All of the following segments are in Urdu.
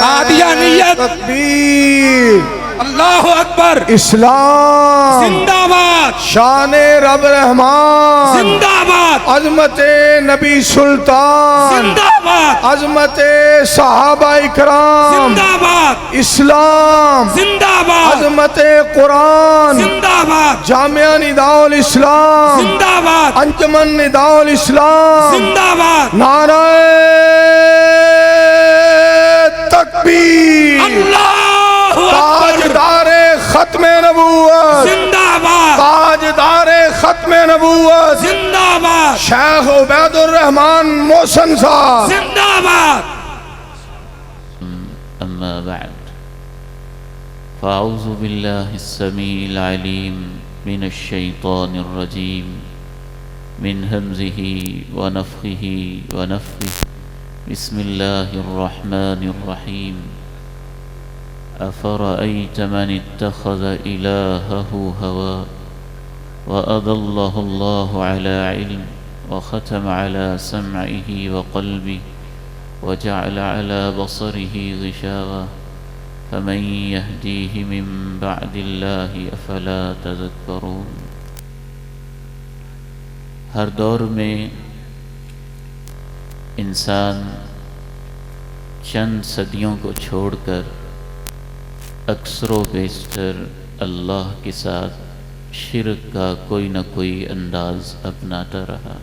قادیانیت، تکبیر، اللہ اکبر، اسلام، زندہ باد، شان رب رحمان، زندہ باد، عظمت نبی سلطان، زندہ باد، عظمت صحابہ اکرام، زندہ باد، اسلام، زندہ باد، عظمت قرآن، زندہ باد، جامعہ نداء الاسلام، زندہ باد، انجمن نداء الاسلام، زندہ باد، نعرہ تکبیر، اللہ اکبر، تاجدار ختم نبوت، زندہ باد، تاجدار ختم نبوت، زندہ باد، شیخ عبید الرحمان محسن صاحب۔ زندہ باد۔ أما بعد فأعوذ بالله السميع العليم من الشيطان الرجيم من همزه ونفخه ونفثه بسم الله الرحمن الرحيم أفرأيت من اتخذ إلهه هواه وأضله الله على علم وختم على سمعه وقلبه وجعل على بصره غشاوة فمن يهديه من بعد الله أفلا تذكرون۔ ہر دور میں انسان چند صدیوں کو چھوڑ کر اکثر و بیشتر اللہ کے ساتھ شرک کا کوئی نہ کوئی انداز اپناتا رہا۔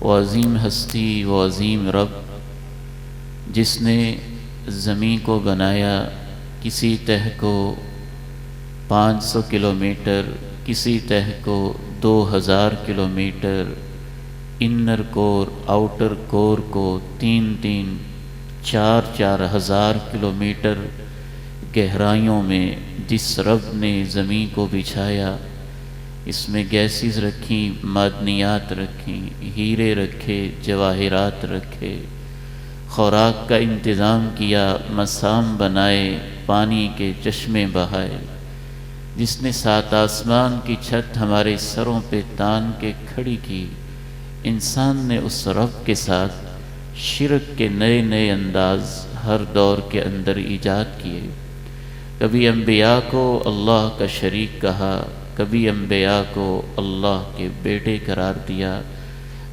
وہ عظیم ہستی، وہ عظیم رب جس نے زمین کو بنایا، کسی تہہ کو 500 کلومیٹر، کسی تہہ کو 2000 کلومیٹر، انر کور آؤٹر کور کو 4 ہزار کلومیٹر گہرائیوں میں جس رب نے زمین کو بچھایا، اس میں گیسز رکھیں، معدنیات رکھیں، ہیرے رکھے، جواہرات رکھے، خوراک کا انتظام کیا، مسام بنائے، پانی کے چشمے بہائے، جس نے 7 آسمان کی چھت ہمارے سروں پہ تان کے کھڑی کی، انسان نے اس رب کے ساتھ شرک کے نئے نئے انداز ہر دور کے اندر ایجاد کیے۔ کبھی انبیاء کو اللہ کا شریک کہا، کبھی انبیاء کو اللہ کے بیٹے قرار دیا،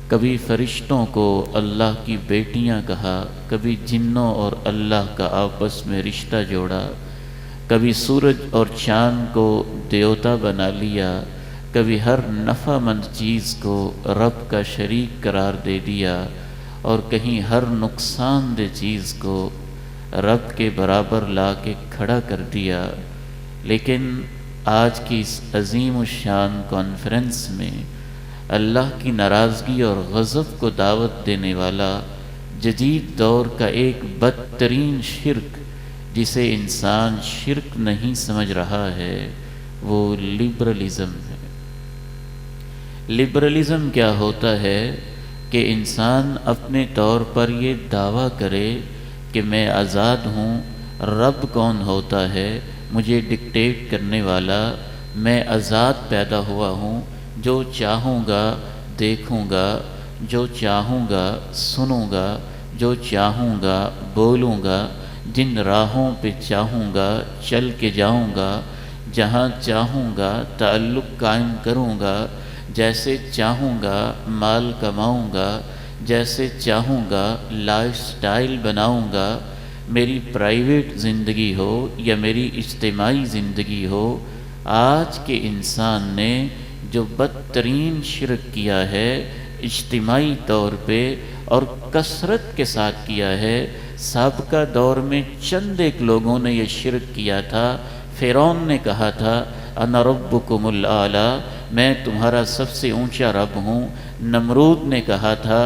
کبھی فرشتوں کو اللہ کی بیٹیاں کہا، کبھی جنوں اور اللہ کا آپس میں رشتہ جوڑا، کبھی سورج اور چاند کو دیوتا بنا لیا، کبھی ہر نفع مند چیز کو رب کا شریک قرار دے دیا، اور کہیں ہر نقصان دہ چیز کو رب کے برابر لا کے کھڑا کر دیا۔ لیکن آج کی اس عظیم الشان کانفرنس میں اللہ کی ناراضگی اور غضب کو دعوت دینے والا جدید دور کا ایک بدترین شرک، جسے انسان شرک نہیں سمجھ رہا ہے، وہ لبرلزم ہے۔ لبرلزم کیا ہوتا ہے کہ انسان اپنے طور پر یہ دعویٰ کرے کہ میں آزاد ہوں، رب کون ہوتا ہے مجھے ڈکٹیٹ کرنے والا، میں آزاد پیدا ہوا ہوں، جو چاہوں گا دیکھوں گا، جو چاہوں گا سنوں گا، جو چاہوں گا بولوں گا، جن راہوں پہ چاہوں گا چل کے جاؤں گا، جہاں چاہوں گا تعلق قائم کروں گا، جیسے چاہوں گا مال کماؤں گا، جیسے چاہوں گا لائف سٹائل بناؤں گا، میری پرائیویٹ زندگی ہو یا میری اجتماعی زندگی ہو۔ آج کے انسان نے جو بدترین شرک کیا ہے اجتماعی طور پہ اور کثرت کے ساتھ کیا ہے، سابقہ دور میں چند ایک لوگوں نے یہ شرک کیا تھا۔ فرعون نے کہا تھا انا ربکم الاعلی، میں تمہارا سب سے اونچا رب ہوں۔ نمرود نے کہا تھا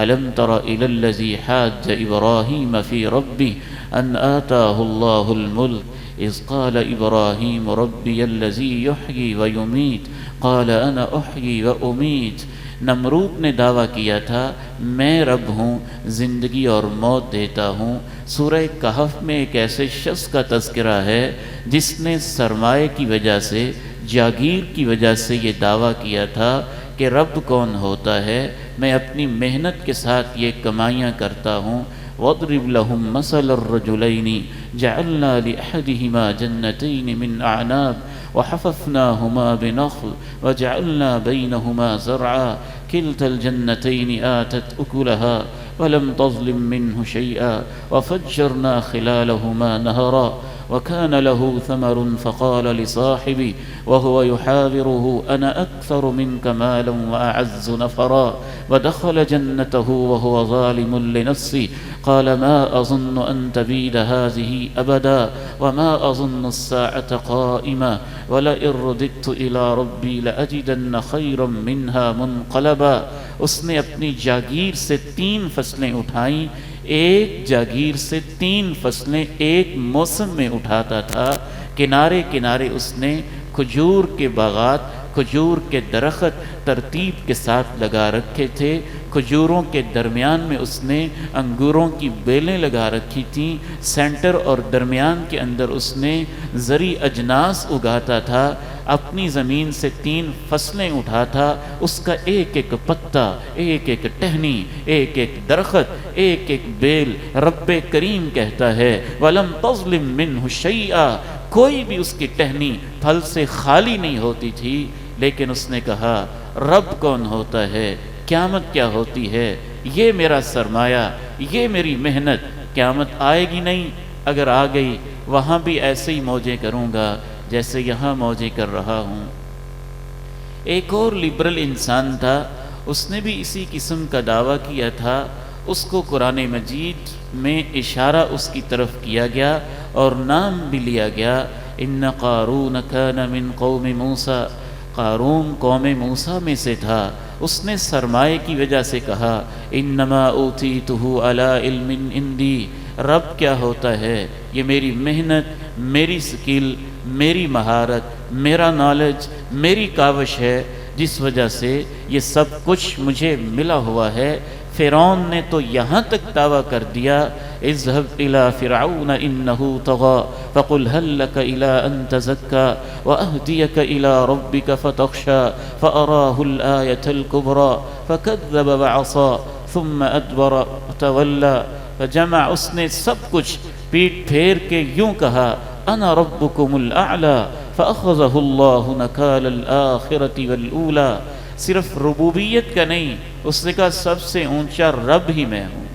الم تر الی الذی حاج ابراہیم فی ربہ ان آتاہ اللہ الملک اذ قال ابراہیم ربی الذی یحیی ویمیت قال انا احیی وامیت۔ نمرود نے دعویٰ کیا تھا میں رب ہوں، زندگی اور موت دیتا ہوں۔ سورہ کہف میں ایک ایسے شخص کا تذکرہ ہے جس نے سرمایہ کی وجہ سے، جاگیر کی وجہ سے یہ دعویٰ کیا تھا کہ رب کون ہوتا ہے، میں اپنی محنت کے ساتھ یہ کمائیاں کرتا ہوں۔ واضرب لهم مثل الرجلين جعلنا لأحدهما جنتين من أعناب وحففناهما بنخل وجعلنا بينهما زرعا كلتا الجنتين آتت أكلها ولم تظلم منه شيئا وفجرنا خلالهما نهرا وكان له ثمر فقال لصاحبه وهو يحاوره أنا أكثر منك مالا وأعز نفرا ودخل جنته وهو ظالم لنفسه قال ما أظن أن تبيد هذه أبدا وما أظن الساعة قائمة ولئن رددت إلى ربي لأجدن خيرا منها منقلبا. اس نے اپنی جاگیر سے 3 فصلیں اٹھائیں. ایک جاگیر سے 3 فصلیں ایک موسم میں اٹھاتا تھا. کنارے کنارے اس نے کھجور کے باغات، کھجور کے درخت ترتیب کے ساتھ لگا رکھے تھے. کھجوروں کے درمیان میں اس نے انگوروں کی بیلیں لگا رکھی تھیں. سینٹر اور درمیان کے اندر اس نے زرعی اجناس اگاتا تھا. اپنی زمین سے 3 فصلیں اٹھاتا. اس کا ایک ایک پتا، ایک ایک ٹہنی، ایک ایک درخت، ایک ایک بیل رب کریم کہتا ہے وَلَمْ تَظْلِمْ مِنْهُ شَيْئًا. کوئی بھی اس کی ٹہنی پھل سے خالی نہیں ہوتی تھی. لیکن اس نے کہا رب کون ہوتا ہے، قیامت کیا ہوتی ہے، یہ میرا سرمایہ، یہ میری محنت، قیامت آئے گی نہیں. اگر آ گئی وہاں بھی ایسے ہی موجیں کروں گا جیسے یہاں موجیں کر رہا ہوں. ایک اور لبرل انسان تھا، اس نے بھی اسی قسم کا دعویٰ کیا تھا. اس کو قرآن مجید میں اشارہ اس کی طرف کیا گیا اور نام بھی لیا گیا. ان قارون کان من قوم موسیٰ. قارون قوم موسیٰ میں سے تھا. اس نے سرمایے کی وجہ سے کہا انما اوتیتہ علی علم عندی. رب کیا ہوتا ہے، یہ میری محنت، میری سکل، میری مہارت، میرا نالج، میری کاوش ہے جس وجہ سے یہ سب کچھ مجھے ملا ہوا ہے. فرعون نے تو یہاں تک دعویٰ کر دیا اذهب الى فرعون انه طغى فقل هل لك الى ان تزكى واهديك الى ربك فتخشى فاراه الايه الكبرى فكذب وعصى ثم ادبر وتولى فجمع. اس نے سب کچھ پیٹ پھیر کے یوں کہا انا ربكم الاعلى فاخذه الله نكال الاخره والاولى. صرف ربوبیت کا نہیں، اس نے کہا سب سے اونچا رب ہی میں ہوں.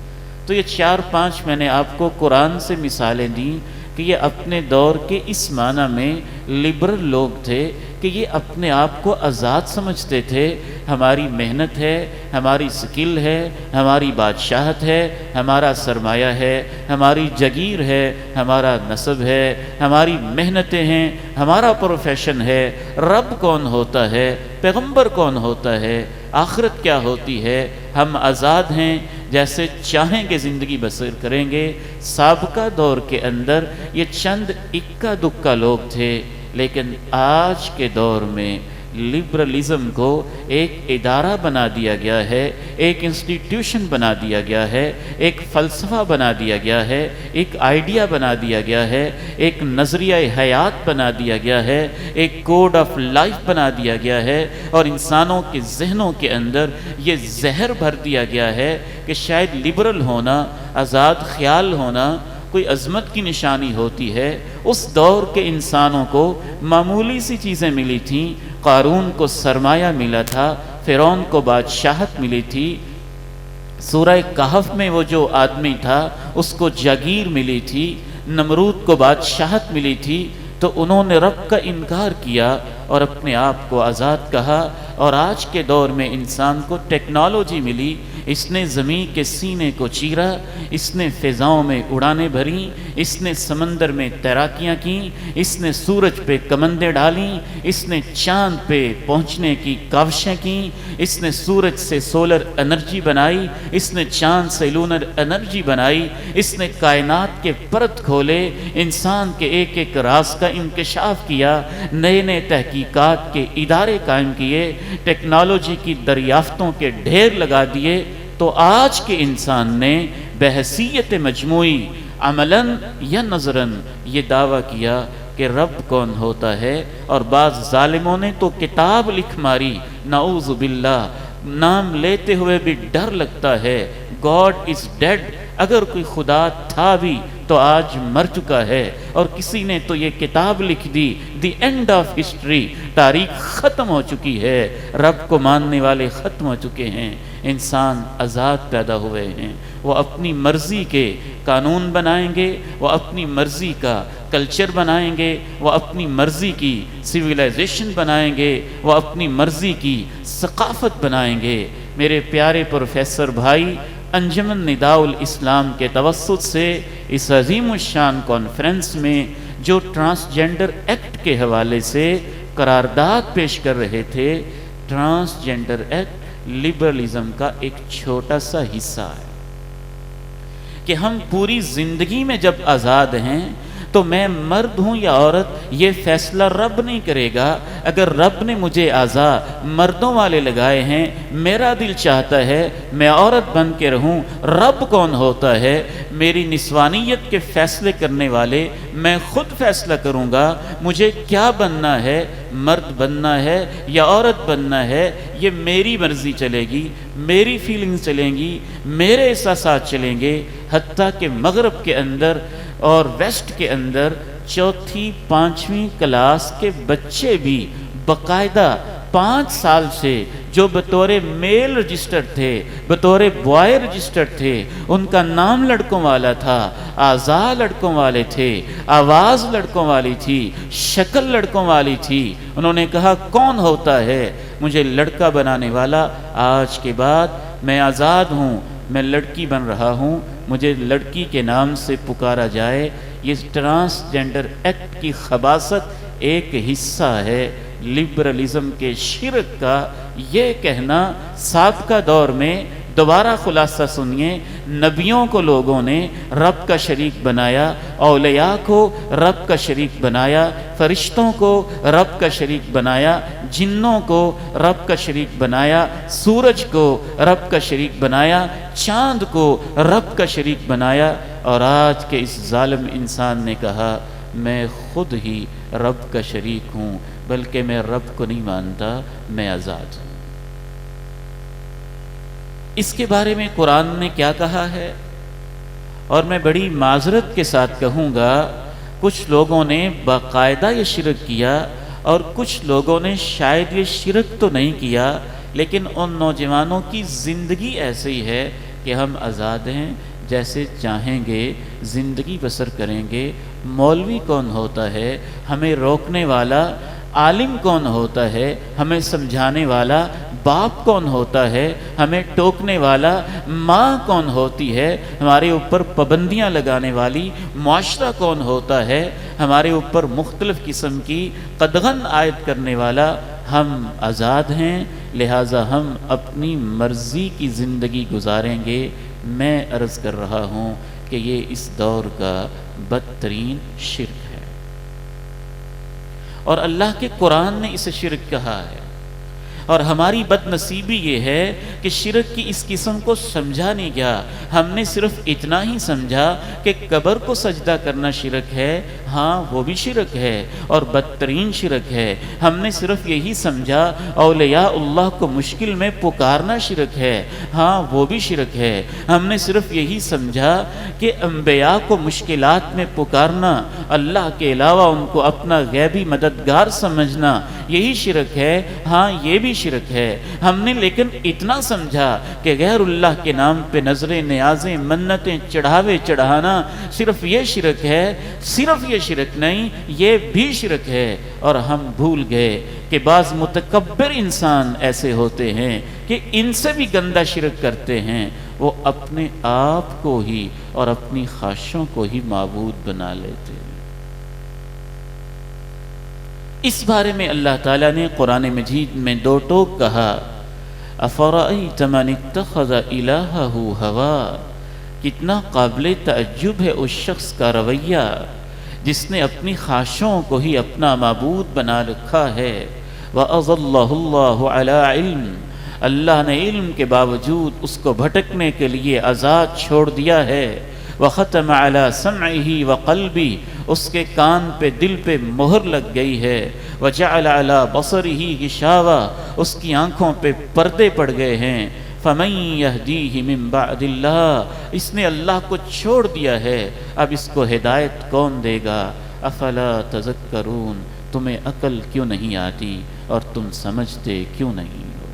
تو یہ 4-5 میں نے آپ کو قرآن سے مثالیں دیں کہ یہ اپنے دور کے اس معنی میں لبرل لوگ تھے کہ یہ اپنے آپ کو آزاد سمجھتے تھے. ہماری محنت ہے، ہماری سکل ہے، ہماری بادشاہت ہے، ہمارا سرمایہ ہے، ہماری جگیر ہے، ہمارا نسب ہے، ہماری محنتیں ہیں، ہمارا پروفیشن ہے. رب کون ہوتا ہے، پیغمبر کون ہوتا ہے، آخرت کیا ہوتی ہے، ہم آزاد ہیں، جیسے چاہیں گے زندگی بسر کریں گے. سابقہ دور کے اندر یہ چند اکا دکا لوگ تھے. لیکن آج کے دور میں لبرلزم کو ایک ادارہ بنا دیا گیا ہے، ایک انسٹیٹیوشن بنا دیا گیا ہے، ایک فلسفہ بنا دیا گیا ہے، ایک آئیڈیا بنا دیا گیا ہے، ایک نظریہ حیات بنا دیا گیا ہے، ایک کوڈ آف لائف بنا دیا گیا ہے. اور انسانوں کے ذہنوں کے اندر یہ زہر بھر دیا گیا ہے کہ شاید لبرل ہونا، آزاد خیال ہونا کوئی عظمت کی نشانی ہوتی ہے. اس دور کے انسانوں کو معمولی سی چیزیں ملی تھیں. قارون کو سرمایہ ملا تھا، فرعون کو بادشاہت ملی تھی. سورہ کہف میں وہ جو آدمی تھا اس کو جاگیر ملی تھی، نمرود کو بادشاہت ملی تھی. تو انہوں نے رب کا انکار کیا اور اپنے آپ کو آزاد کہا. اور آج کے دور میں انسان کو ٹیکنالوجی ملی، اس نے زمین کے سینے کو چیرا، اس نے فضاؤں میں اڑانیں بھریں، اس نے سمندر میں تیراکیاں کیں، اس نے سورج پہ کمندیں ڈالیں، اس نے چاند پہ پہنچنے کی کاوشیں کیں، اس نے سورج سے سولر انرجی بنائی، اس نے چاند سے لونر انرجی بنائی، اس نے کائنات کے پرت کھولے، انسان کے ایک ایک راز کا انکشاف کیا، نئے نئے تحقیقات کے ادارے قائم کیے، ٹیکنالوجی کی دریافتوں کے ڈھیر لگا دیے. تو آج کے انسان نے بحیثیت مجموعی عملاً یا نظراً یہ دعویٰ کیا کہ رب کون ہوتا ہے. اور بعض ظالموں نے تو کتاب لکھ ماری، نعوذ باللہ، نام لیتے ہوئے بھی ڈر لگتا ہے. گاڈ از ڈیڈ، اگر کوئی خدا تھا بھی تو آج مر چکا ہے، اور کسی نے تو یہ کتاب لکھ دی، دی اینڈ آف ہسٹری، تاریخ ختم ہو چکی ہے، رب کو ماننے والے ختم ہو چکے ہیں، انسان آزاد پیدا ہوئے ہیں، وہ اپنی مرضی کے قانون بنائیں گے، وہ اپنی مرضی کا کلچر بنائیں گے، وہ اپنی مرضی کی سویلائزیشن بنائیں گے، وہ اپنی مرضی کی ثقافت بنائیں گے۔ میرے پیارے پروفیسر بھائی، انجمن نداء الاسلام کے توسط سے اس عظیم الشان کانفرنس میں جو ٹرانسجینڈر ایکٹ کے حوالے سے قرارداد پیش کر رہے تھے، ٹرانسجینڈر ایکٹ لبرلزم کا ایک چھوٹا سا حصہ ہے کہ ہم پوری زندگی میں جب آزاد ہیں تو میں مرد ہوں یا عورت یہ فیصلہ رب نہیں کرے گا۔ اگر رب نے مجھے اعضاء مردوں والے لگائے ہیں، میرا دل چاہتا ہے میں عورت بن کے رہوں، رب کون ہوتا ہے؟ میری نسوانیت کے فیصلے کرنے والے میں خود فیصلہ کروں گا مجھے کیا بننا ہے، مرد بننا ہے یا عورت بننا ہے، یہ میری مرضی چلے گی، میری فیلنگز چلیں گی، میرے احساسات چلیں گے۔ حتیٰ کہ مغرب کے اندر اور ویسٹ کے اندر چوتھی پانچویں کلاس کے بچے بھی باقاعدہ 5 سال سے جو بطور میل رجسٹرڈ تھے، بطور بوائے رجسٹرڈ تھے، ان کا نام لڑکوں والا تھا، اعضاء لڑکوں والے تھے، آواز لڑکوں والی تھی، شکل لڑکوں والی تھی، انہوں نے کہا کون ہوتا ہے مجھے لڑکا بنانے والا؟ آج کے بعد میں آزاد ہوں، میں لڑکی بن رہا ہوں، مجھے لڑکی کے نام سے پکارا جائے۔ یہ ٹرانسجینڈر ایکٹ کی خباثت ایک حصہ ہے لبرلزم کے شرک کا۔ یہ کہنا سابقہ دور میں، دوبارہ خلاصہ سنیے، نبیوں کو لوگوں نے رب کا شریک بنایا، اولیاء کو رب کا شریک بنایا، فرشتوں کو رب کا شریک بنایا، جنوں کو رب کا شریک بنایا، سورج کو رب کا شریک بنایا، چاند کو رب کا شریک بنایا، اور آج کے اس ظالم انسان نے کہا میں خود ہی رب کا شریک ہوں، بلکہ میں رب کو نہیں مانتا، میں آزاد ہوں۔ اس کے بارے میں قرآن نے کیا کہا ہے؟ اور میں بڑی معذرت کے ساتھ کہوں گا، کچھ لوگوں نے باقاعدہ یہ شرک کیا اور کچھ لوگوں نے شاید یہ شرک تو نہیں کیا، لیکن ان نوجوانوں کی زندگی ایسی ہے کہ ہم آزاد ہیں، جیسے چاہیں گے زندگی بسر کریں گے۔ مولوی کون ہوتا ہے ہمیں روکنے والا؟ عالم کون ہوتا ہے ہمیں سمجھانے والا؟ باپ کون ہوتا ہے ہمیں ٹوکنے والا؟ ماں کون ہوتی ہے ہمارے اوپر پابندیاں لگانے والی؟ معاشرہ کون ہوتا ہے ہمارے اوپر مختلف قسم کی قدغن عائد کرنے والا؟ ہم آزاد ہیں، لہٰذا ہم اپنی مرضی کی زندگی گزاریں گے۔ میں عرض کر رہا ہوں کہ یہ اس دور کا بدترین شرک ہے، اور اللہ کے قرآن نے اسے شرک کہا ہے۔ اور ہماری بد نصیبی یہ ہے کہ شرک کی اس قسم کو سمجھا نہیں گیا۔ ہم نے صرف اتنا ہی سمجھا کہ قبر کو سجدہ کرنا شرک ہے، ہاں وہ بھی شرک ہے اور بدترین شرک ہے۔ ہم نے صرف یہی سمجھا اولیاء اللہ کو مشکل میں پکارنا شرک ہے، ہاں وہ بھی شرک ہے۔ ہم نے صرف یہی سمجھا کہ انبیاء کو مشکلات میں پکارنا، اللہ کے علاوہ ان کو اپنا غیبی مددگار سمجھنا، یہی شرک ہے، ہاں یہ بھی شرک ہے۔ ہم نے لیکن اتنا سمجھا کہ غیر اللہ کے نام پہ نظریں، نیازیں، منتیں، چڑھاوے چڑھانا صرف یہ شرک ہے، صرف یہ شرک نہیں، یہ بھی شرک ہے۔ اور ہم بھول گئے کہ بعض متکبر انسان ایسے ہوتے ہیں کہ ان سے بھی گندہ شرک کرتے ہیں، وہ اپنے آپ کو ہی اور اپنی خواہشوں کو ہی معبود بنا لیتے ہیں۔ اس بارے میں اللہ تعالیٰ نے قرآن مجید میں 2 ٹوک کہا، افرأیت من اتخذ الہہ ہوا۔ کتنا قابل تعجب ہے اس شخص کا رویہ جس نے اپنی خواہشوں کو ہی اپنا معبود بنا رکھا ہے۔ وَأَضَلَّهُ اللَّهُ عَلَىٰ عِلْمٍ، اللہ نے علم کے باوجود اس کو بھٹکنے کے لیے آزاد چھوڑ دیا ہے۔ وَخَتَمَ عَلَىٰ سَمْعِهِ وَقَلْبِهِ، اس کے کان پہ دل پہ مہر لگ گئی ہے۔ وَجَعَلَ عَلَىٰ بَصَرِهِ غِشَاوَةً، اس کی آنکھوں پہ پردے پڑ گئے ہیں۔ فمن یہدیہ من بعد اللہ، اس نے اللہ کو چھوڑ دیا ہے، اب اس کو ہدایت کون دے گا؟ افلا تذکرون، تمہیں عقل کیوں نہیں آتی اور تم سمجھتے کیوں نہیں ہو؟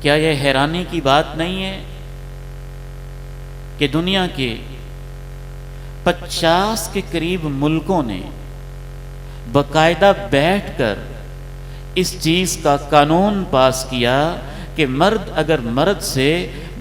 کیا یہ حیرانی کی بات نہیں ہے کہ دنیا کے 50 کے قریب ملکوں نے باقاعدہ بیٹھ کر اس چیز کا قانون پاس کیا کہ مرد اگر مرد سے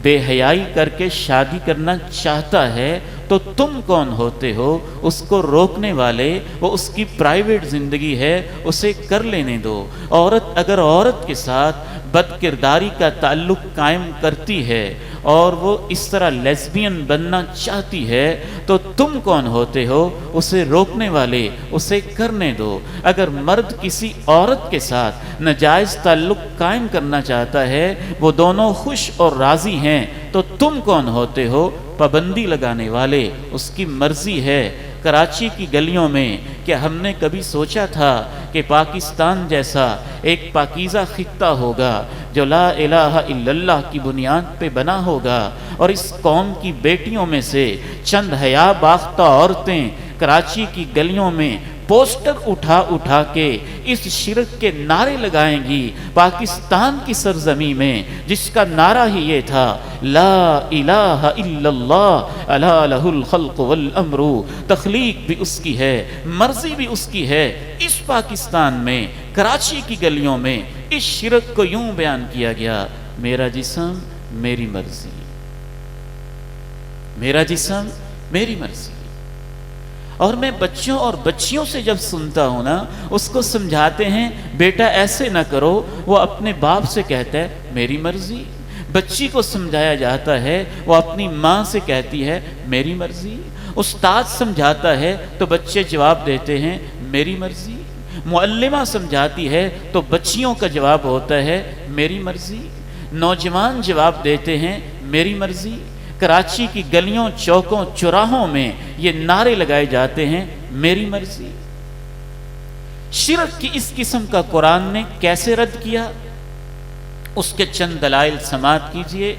بے حیائی کر کے شادی کرنا چاہتا ہے تو تم کون ہوتے ہو اس کو روکنے والے؟ وہ اس کی پرائیویٹ زندگی ہے، اسے کر لینے دو۔ عورت اگر عورت کے ساتھ بد کرداری کا تعلق قائم کرتی ہے اور وہ اس طرح لیسبین بننا چاہتی ہے تو تم کون ہوتے ہو اسے روکنے والے؟ اسے کرنے دو۔ اگر مرد کسی عورت کے ساتھ ناجائز تعلق قائم کرنا چاہتا ہے، وہ دونوں خوش اور راضی ہیں، تو تم کون ہوتے ہو پابندی لگانے والے؟ اس کی مرضی ہے۔ کراچی کی گلیوں میں کیا ہم نے کبھی سوچا تھا کہ پاکستان جیسا ایک پاکیزہ خطہ ہوگا جو لا الہ الا اللہ کی بنیاد پہ بنا ہوگا، اور اس قوم کی بیٹیوں میں سے چند حیا باختہ عورتیں کراچی کی گلیوں میں پوسٹر اٹھا اٹھا کے اس شرک کے نعرے لگائیں گی پاکستان کی سرزمین میں، جس کا نعرہ ہی یہ تھا لا الہ الا اللہ الا لہ الخلق والامر، تخلیق بھی اس کی ہے، مرضی بھی اس کی ہے۔ اس پاکستان میں کراچی کی گلیوں میں اس شرک کو یوں بیان کیا گیا، میرا جسم میری مرضی، میرا جسم میری مرضی۔ اور میں بچوں اور بچیوں سے جب سنتا ہوں نا، اس کو سمجھاتے ہیں بیٹا ایسے نہ کرو، وہ اپنے باپ سے کہتا ہے میری مرضی۔ بچی کو سمجھایا جاتا ہے، وہ اپنی ماں سے کہتی ہے میری مرضی۔ استاد سمجھاتا ہے تو بچے جواب دیتے ہیں میری مرضی۔ معلمہ سمجھاتی ہے تو بچیوں کا جواب ہوتا ہے میری مرضی۔ نوجوان جواب دیتے ہیں میری مرضی۔ کراچی کی گلیوں چوکوں چوراہوں میں یہ نعرے لگائے جاتے ہیں میری مرضی۔ شرک کی اس قسم کا قرآن نے کیسے رد کیا؟ اس کے چند دلائل سماعت کیجئے۔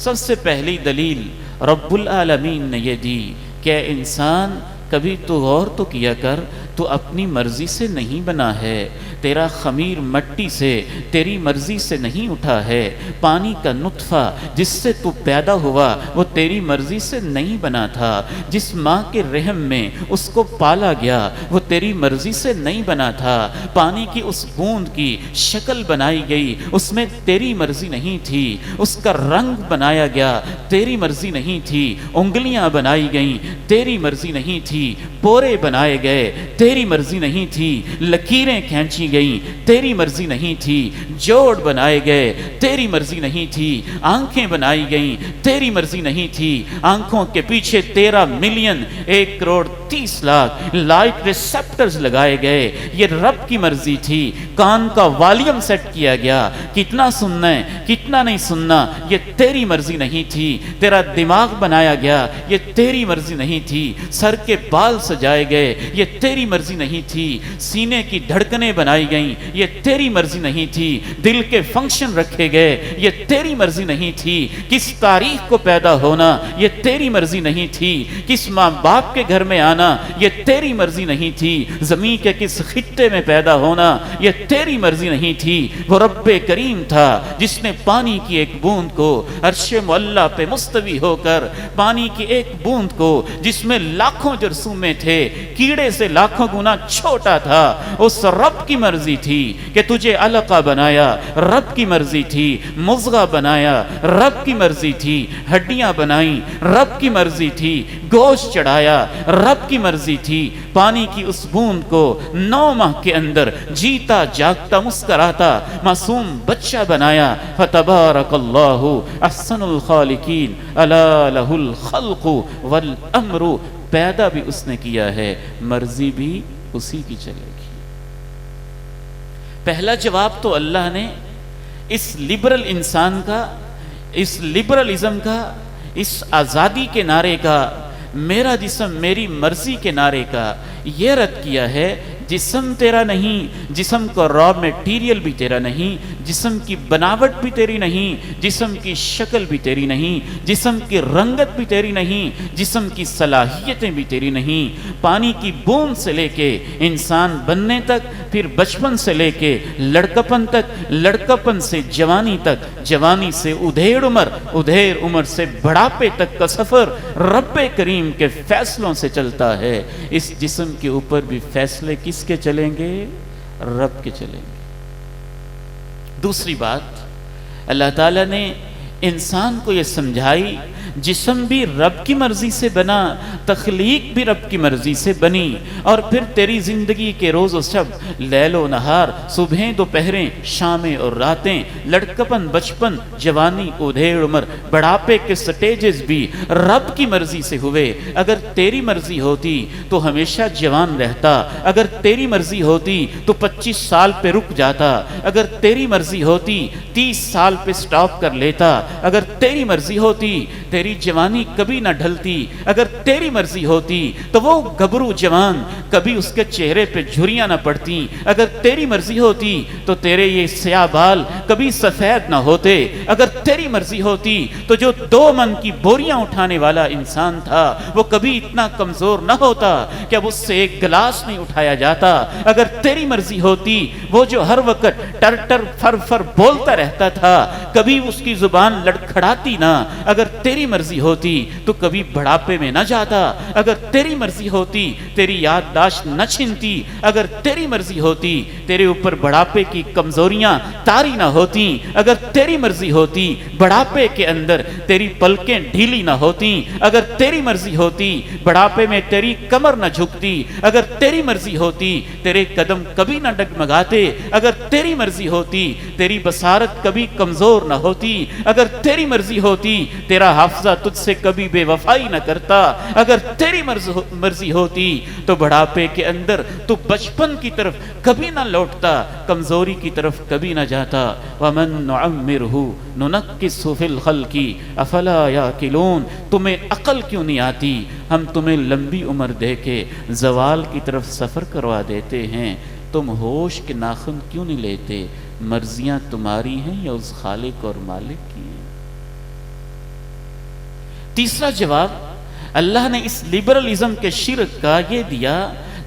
سب سے پہلی دلیل رب العالمین نے یہ دی کہ انسان کبھی تو غور تو کیا کر، تو اپنی مرضی سے نہیں بنا ہے، تیرا خمیر مٹی سے تیری مرضی سے نہیں اٹھا ہے، پانی کا نطفہ جس سے تو پیدا ہوا وہ تیری مرضی سے نہیں بنا تھا، جس ماں کے رحم میں اس کو پالا گیا وہ تیری مرضی سے نہیں بنا تھا، پانی کی اس بوند کی شکل بنائی گئی اس میں تیری مرضی نہیں تھی، اس کا رنگ بنایا گیا تیری مرضی نہیں تھی، انگلیاں بنائی گئیں تیری مرضی نہیں تھی، پورے بنائے گئے تیری مرضی نہیں تھی، لکیریں کھینچی گئیں تیری مرضی نہیں تھی، جوڑ بنائے گئے تیری مرضی نہیں تھی، آنکھیں بنائی گئیں تیری مرضی نہیں تھی، آنکھوں کے پیچھے 13 ملین 1,30,00,000 لائٹ ریسپٹرز لگائے گئے، یہ رب کی مرضی تھی۔ کان کا والیوم سیٹ کیا گیا، کتنا سننا ہے کتنا نہیں سننا یہ تیری مرضی نہیں تھی، تیرا دماغ بنایا گیا یہ تیری مرضی نہیں تھی، سر کے بال سجائے گئے یہ تیری مرضی نہیں تھی، سینے کی دھڑکنیں بنائی گئیں یہ تیری مرضی نہیں تھی، دل کے فنکشن رکھے گئے یہ تیری مرضی نہیں تھی، کس تاریخ کو پیدا ہونا یہ تیری مرضی نہیں تھی، کس ماں باپ کے گھر میں آنا یہ تیری مرضی نہیں تھی، زمین کے کس خطے میں پیدا ہونا یہ تیری مرضی نہیں تھی۔ وہ رب کریم تھا جس نے پانی کی ایک بوند کو عرش معلیٰ پہ مستوی ہو کر، پانی کی ایک بوند کو جس میں لاکھوں جرثومے تھے، کیڑے سے لاکھوں گنا چھوٹا تھا، اس رب کی مرضی تھی کہ تجھے علقہ بنایا، رب کی مرضی تھی، مضغہ بنایا رب کی مرضی تھی، ہڈیاں بنائیں رب کی مرضی تھی، گوشت چڑھایا رب کی مرضی تھی، پانی کی اس بوند کو 9 ماہ کے اندر جیتا جاگتا مسکراتا معصوم بچہ بنایا۔ فتبارک اللہ احسن الخالقین الا لہ الخلق والامر، پیدا بھی اس نے کیا ہے، مرضی بھی اسی کی چلے گی۔ پہلا جواب تو اللہ نے اس لبرل انسان کا، اس لبرلزم کا، اس آزادی کے نعرے کا، میرا جسم میری مرضی کے نعرے کا یہ رد کیا ہے جسم تیرا نہیں، جسم کا را میٹیریل بھی تیرا نہیں، جسم کی بناوٹ بھی تیری نہیں، جسم کی شکل بھی تیری نہیں، جسم کی رنگت بھی تیری نہیں، جسم کی صلاحیتیں بھی تیری نہیں۔ پانی کی بوند سے لے کے انسان بننے تک، پھر بچپن سے لے کے لڑکپن تک، لڑکپن سے جوانی تک، جوانی سے ادھیڑ عمر، ادھیڑ عمر سے بڑھاپے تک کا سفر رب کریم کے فیصلوں سے چلتا ہے۔ اس جسم کے اوپر بھی فیصلے کس کے چلیں گے؟ رب کے چلیں گے۔ دوسری بات، اللہ تعالیٰ نے انسان کو یہ سمجھائی، جسم بھی رب کی مرضی سے بنا، تخلیق بھی رب کی مرضی سے بنی، اور پھر تیری زندگی کے روز و شب، لیل و نہار، صبحیں دوپہریں، شامیں اور راتیں، لڑکپن، بچپن، جوانی، ادھیڑ عمر، بڑھاپے کے سٹیجز بھی رب کی مرضی سے ہوئے۔ اگر تیری مرضی ہوتی تو ہمیشہ جوان رہتا، اگر تیری مرضی ہوتی تو 25 سال پہ رک جاتا، اگر تیری مرضی ہوتی 30 سال پہ سٹاپ کر لیتا، اگر تیری مرضی ہوتی تیری جوانی کبھی نہ ڈھلتی، اگر تیری مرضی ہوتی تو وہ گبرو جوان کبھی اس کے چہرے پہ جھریاں نہ پڑتی، اگر تیری مرضی ہوتی تو تیرے یہ سیاہ بال کبھی سفید نہ ہوتے، اگر تیری مرضی ہوتی تو جو 2 من کی بوریاں اٹھانے والا انسان تھا وہ کبھی اتنا کمزور نہ ہوتا کہ اب اس سے 1 گلاس نہیں اٹھایا جاتا، اگر تیری مرضی ہوتی وہ جو ہر وقت ٹر ٹر فر فر بولتا رہتا تھا کبھی اس کی زبان لڑکھڑاتی نہ، اگر تیری مرضی ہوتی تو کبھی بڑھاپے میں نہ جاتا، اگر تیری مرضی ہوتی تیری یادداشت نہ چھنتی، اگر تیری مرضی ہوتی تیرے اوپر بڑھاپے کی کمزوریاں طاری نہ ہوتی، اگر تیری مرضی ہوتی بڑھاپے کے اندر تیری پلکیں ڈھیلی نہ ہوتی، اگر تیری مرضی ہوتی بڑھاپے میں تیری کمر نہ جھکتی، اگر تیری مرضی ہوتی تیرے قدم کبھی نہ ڈگمگاتے، اگر تیری مرضی ہوتی تیری بصارت کبھی کمزور نہ ہوتی، اگر تیری مرضی ہوتی تیرا حافظہ تجھ سے کبھی بے وفائی نہ کرتا، اگر تیری مرضی ہوتی تو بڑھاپے کے اندر تو بچپن کی طرف کبھی نہ لوٹتا، کمزوری کی طرف کبھی نہ جاتا۔ وَمَن نُعَمِّرْهُ نُنَكِّسْهُ فِي الْخَلْقِ أَفَلَا يَعْقِلُونَ، تمہیں عقل کیوں نہیں آتی؟ ہم تمہیں لمبی عمر دے کے زوال کی طرف سفر کروا دیتے ہیں، تم ہوش کے ناخن کیوں نہیں لیتے؟ مرضیاں تمہاری ہیں یا اس خالق اور مالک کی ہیں؟ تیسرا جواب اللہ نے اس لبرلزم کے شرک کا یہ دیا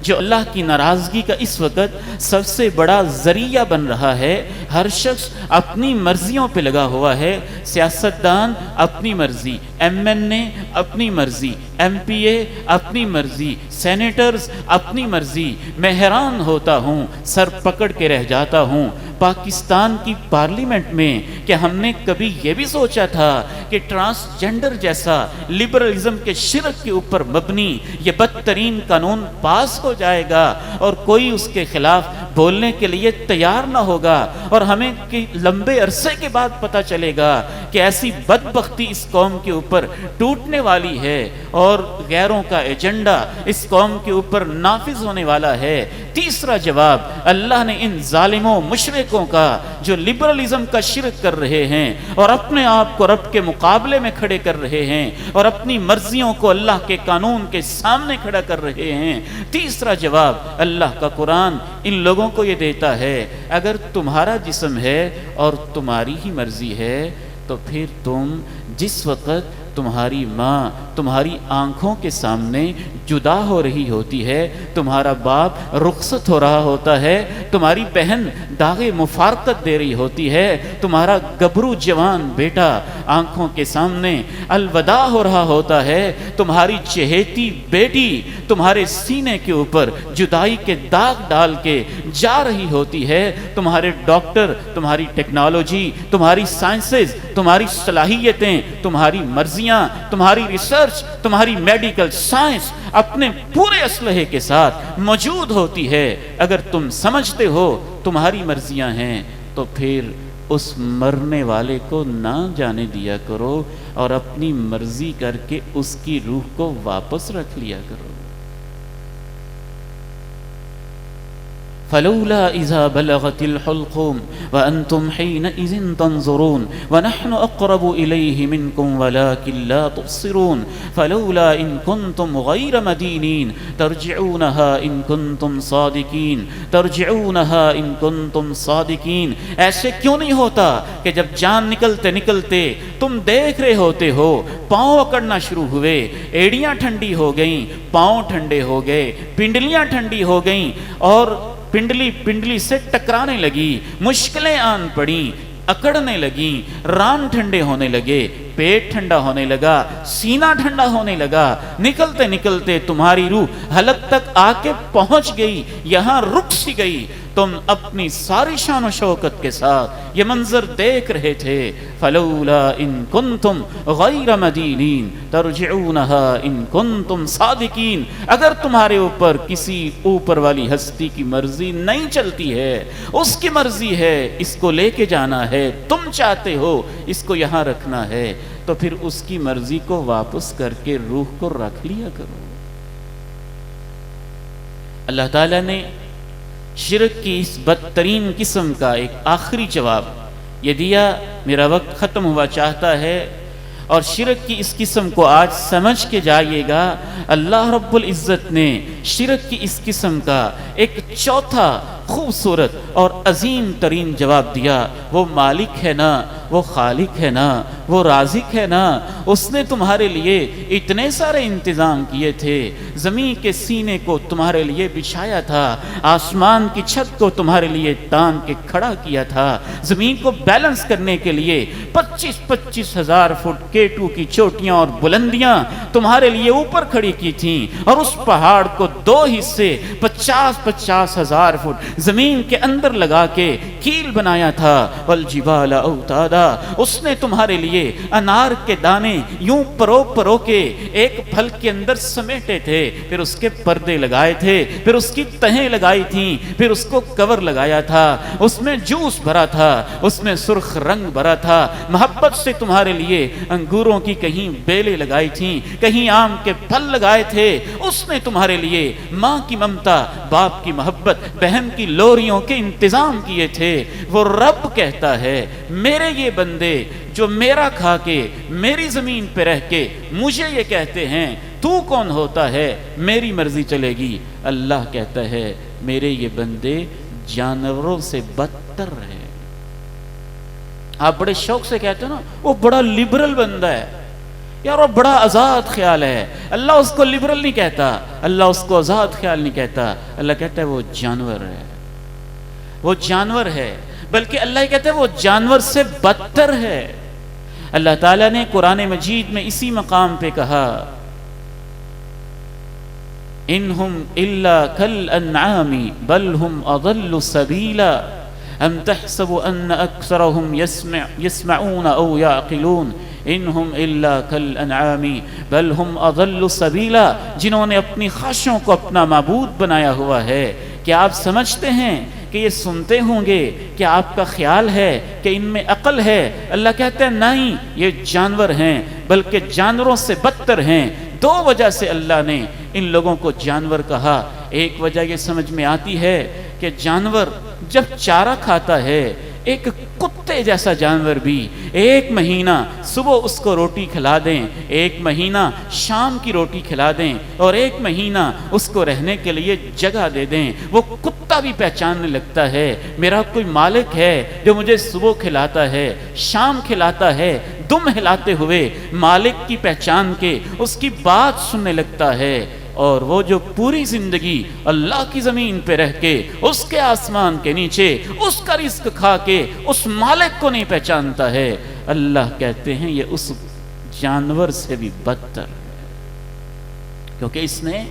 جو اللہ کی ناراضگی کا اس وقت سب سے بڑا ذریعہ بن رہا ہے۔ ہر شخص اپنی مرضیوں پہ لگا ہوا ہے، سیاستدان اپنی مرضی، ایم این اے اپنی مرضی، ایم پی اے اپنی مرضی، سینیٹرز اپنی مرضی۔ میں حیران ہوتا ہوں، سر پکڑ کے رہ جاتا ہوں پاکستان کی پارلیمنٹ میں کہ ہم نے کبھی یہ بھی سوچا تھا کہ ٹرانسجنڈر جیسا لبرلزم کے شرک کے اوپر مبنی یہ بدترین قانون پاس ہو جائے گا اور کوئی اس کے خلاف بولنے کے لیے تیار نہ ہوگا، اور ہمیں لمبے عرصے کے بعد پتہ چلے گا کہ ایسی بدبختی اس قوم کے اوپر ٹوٹنے والی ہے اور غیروں کا ایجنڈا اس قوم کے اوپر نافذ ہونے والا ہے۔ تیسرا جواب اللہ نے ان ظالموں مشرکوں کا جو لبرلزم کا شرک کر رہے ہیں اور اپنے آپ کو رب کے مقابلے میں کھڑے کر رہے ہیں اور اپنی مرضیوں کو اللہ کے قانون کے سامنے کھڑا کر رہے ہیں، تیسرا جواب اللہ کا قرآن ان لوگوں کو یہ دیتا ہے، اگر تمہارا جسم ہے اور تمہاری ہی مرضی ہے تو پھر تم جس وقت تمہاری ماں تمہاری آنکھوں کے سامنے جدا ہو رہی ہوتی ہے، تمہارا باپ رخصت ہو رہا ہوتا ہے، تمہاری بہن داغ مفارقت دے رہی ہوتی ہے، تمہارا گبرو جوان بیٹا آنکھوں کے سامنے الوداع ہو رہا ہوتا ہے، تمہاری چہیتی بیٹی تمہارے سینے کے اوپر جدائی کے داغ ڈال کے جا رہی ہوتی ہے، تمہارے ڈاکٹر، تمہاری ٹیکنالوجی، تمہاری سائنسز، تمہاری صلاحیتیں، تمہاری مرضیاں، تمہاری ریسرچ، تمہاری میڈیکل سائنس اپنے پورے اسلحے کے ساتھ موجود ہوتی ہے، اگر تم سمجھتے ہو تمہاری مرضیاں ہیں تو پھر اس مرنے والے کو نہ جانے دیا کرو اور اپنی مرضی کر کے اس کی روح کو واپس رکھ لیا کرو۔ فلولا إذا بلغت الحلقوم وأنتم حينئذ تنظرون ونحن أقرب إليه منكم ولكن لا تبصرون فلولا إن كنتم غير مدينين ترجعونها إن كنتم صادقين ترجعونها إن كنتم صادقين. ایسے کیوں نہیں ہوتا کہ جب جان نکلتے نکلتے تم دیکھ رہے ہوتے ہو پاؤں اکڑنا شروع ہوئے, ایڑیاں ٹھنڈی ہو گئیں, پاؤں ٹھنڈے ہو گئے, پنڈلیاں ٹھنڈی ہو گئیں اور پنڈلی سے ٹکرانے لگی, مشکلیں آن پڑیں, اکڑنے لگیں, ران ٹھنڈے ہونے لگے, پیٹ ٹھنڈا ہونے لگا, سینہ ٹھنڈا ہونے لگا, نکلتے نکلتے تمہاری روح حلق تک آ کے پہنچ گئی, یہاں رک سی گئی. تم اپنی ساری شان و شوکت کے ساتھ یہ منظر دیکھ رہے تھے. فلولا ان کنتم غیر مدینین ترجعونها ان کنتم صادقین. اگر تمہارے اوپر کسی اوپر والی ہستی کی مرضی نہیں چلتی ہے, اس کی مرضی ہے اس کو لے کے جانا ہے, تم چاہتے ہو اس کو یہاں رکھنا ہے, تو پھر اس کی مرضی کو واپس کر کے روح کو رکھ لیا کرو. اللہ تعالیٰ نے شرک کی اس بدترین قسم کا ایک آخری جواب یہ دیا. میرا وقت ختم ہوا چاہتا ہے اور شرک کی اس قسم کو آج سمجھ کے جائیے گا. اللہ رب العزت نے شرک کی اس قسم کا ایک چوتھا خوبصورت اور عظیم ترین جواب دیا. وہ مالک ہے نا, وہ خالق ہے نا, وہ رازق ہے نا, اس نے تمہارے لیے اتنے سارے انتظام کیے تھے. زمین کے سینے کو تمہارے لیے بچھایا تھا, آسمان کی چھت کو تمہارے لیے تان کے کھڑا کیا تھا, زمین کو بیلنس کرنے کے لیے 25-25 ہزار فٹ K2 کی چوٹیاں اور بلندیاں تمہارے لیے اوپر کھڑی کی تھیں, اور اس پہاڑ کو 2 حصے 50-50 ہزار فٹ زمین کے اندر لگا کے کیل بنایا تھا. والجبال اوتادا, اس نے تمہارے لیے انار کے دانے یوں پرو پرو کے ایک پھل کے اندر سمیٹے تھے, پھر اس کے پردے لگائے تھے, پھر اس کی تہیں لگائی تھیں, پھر اس کو کور لگایا تھا, اس میں جوس بھرا تھا, اس میں سرخ رنگ بھرا تھا. محبت سے تمہارے لیے انگوروں کی کہیں بیلیں لگائی تھیں, کہیں آم کے پھل لگائے تھے. اس نے تمہارے لیے ماں کی ممتا, باپ کی محبت, بہن کی لوریوں کے انتظام کیے تھے. وہ رب کہتا ہے میرے یہ بندے جو میرا کھا کے میری زمین پہ رہ کے مجھے یہ کہتے ہیں تو کون ہوتا ہے, میری مرضی چلے گی. اللہ کہتا ہے میرے یہ بندے جانوروں سے بدتر ہے. آپ بڑے شوق سے کہتے ہیں نا وہ بڑا لبرل بندہ ہے, یار وہ بڑا آزاد خیال ہے. اللہ اس کو لبرل نہیں کہتا, اللہ اس کو آزاد خیال نہیں کہتا. اللہ کہتا ہے وہ جانور ہے, وہ جانور ہے, بلکہ اللہ کہتا ہے وہ جانور سے بدتر ہے. اللہ تعالیٰ نے قرآن مجید میں اسی مقام پہ کہا انہم الا کالانعام بل ہم اضل سبیلا ام تحسب ان اکثرهم يسمعون او يعقلون انہم الا کالانعام بل ہم اضل سبیلا. جنہوں نے اپنی خواہشوں کو اپنا معبود بنایا ہوا ہے, کیا آپ سمجھتے ہیں کہ یہ سنتے ہوں گے؟ کیا آپ کا خیال ہے کہ ان میں عقل ہے؟ اللہ کہتے ہیں نہیں, یہ جانور ہیں, بلکہ جانوروں سے بدتر ہیں. 2 وجہ سے اللہ نے ان لوگوں کو جانور کہا. ایک وجہ یہ سمجھ میں آتی ہے کہ جانور جب چارہ کھاتا ہے, ایک کتے جیسا جانور بھی 1 مہینہ صبح اس کو روٹی کھلا دیں, 1 مہینہ شام کی روٹی کھلا دیں, اور 1 مہینہ اس کو رہنے کے لیے جگہ دے دیں, وہ کتا بھی پہچاننے لگتا ہے میرا کوئی مالک ہے جو مجھے صبح کھلاتا ہے, شام کھلاتا ہے. دم ہلاتے ہوئے مالک کی پہچان کے اس کی بات سننے لگتا ہے. اور وہ جو پوری زندگی اللہ کی زمین پہ رہ کے اس کے آسمان کے نیچے اس کا رزق کھا کے اس مالک کو نہیں پہچانتا ہے, اللہ کہتے ہیں یہ اس جانور سے بھی بدتر, کیونکہ اس نے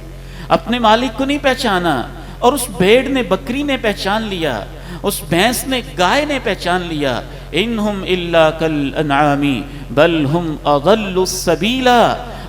اپنے مالک کو نہیں پہچانا. اور اس بھیڑ نے بکری نے پہچان لیا, اس بھینس نے گائے نے پہچان لیا. انہم الا کالانعام بل ہم اضل السبیلا.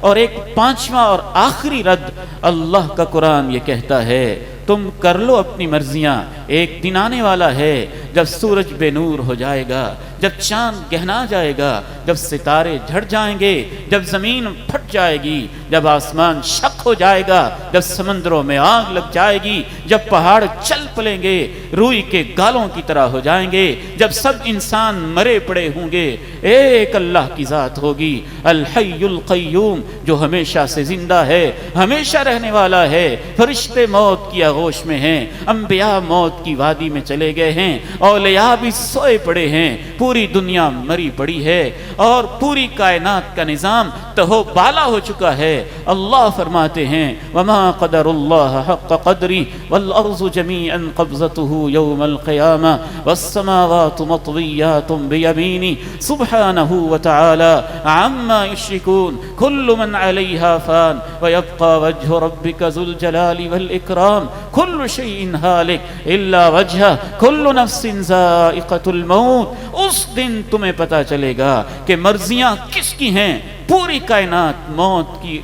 اور ایک 5واں اور آخری رد اللہ کا قرآن یہ کہتا ہے تم کر لو اپنی مرضیاں, ایک دن آنے والا ہے جب سورج بے نور ہو جائے گا، جب چاند گہنا جائے گا، جب ستارے جھڑ جائیں گے، جب زمین پھٹ جائے گی، جب آسمان شق ہو جائے گا، جب سمندروں میں آگ لگ جائے گی، جب پہاڑ چل پلیں گے، روئی کے گالوں کی طرح ہو جائیں گے، جب سب انسان مرے پڑے ہوں گے، ایک اللہ کی ذات ہوگی، الحی القیوم، جو ہمیشہ سے زندہ ہے، ہمیشہ رہنے والا ہے۔ فرشتے موت کی آغوش میں ہیں، انبیاء موت کی وادی میں چلے گئے ہیں، اولیاء بھی سوئے پڑے ہیں، پوری دنیا مری پڑی ہے اور پوری کائنات کا نظام تہو بالا ہو چکا ہے۔ اللہ فرماتے ہیں وما قدر اللہ حق قدری والارض جميعا قبضته يوم القيامة والسماوات مطويات بيمينه سبحانه وتعالى عما يشركون كل من عليها فان ويبقى وجه ربك ذو الجلال والإكرام كل شيء هالك إلا وجهه كل نفس ذائقة الموت۔ اس دن تمہیں پتہ چلے گا کہ مرضیاں کس کی ہیں۔ پوری کائنات موت کی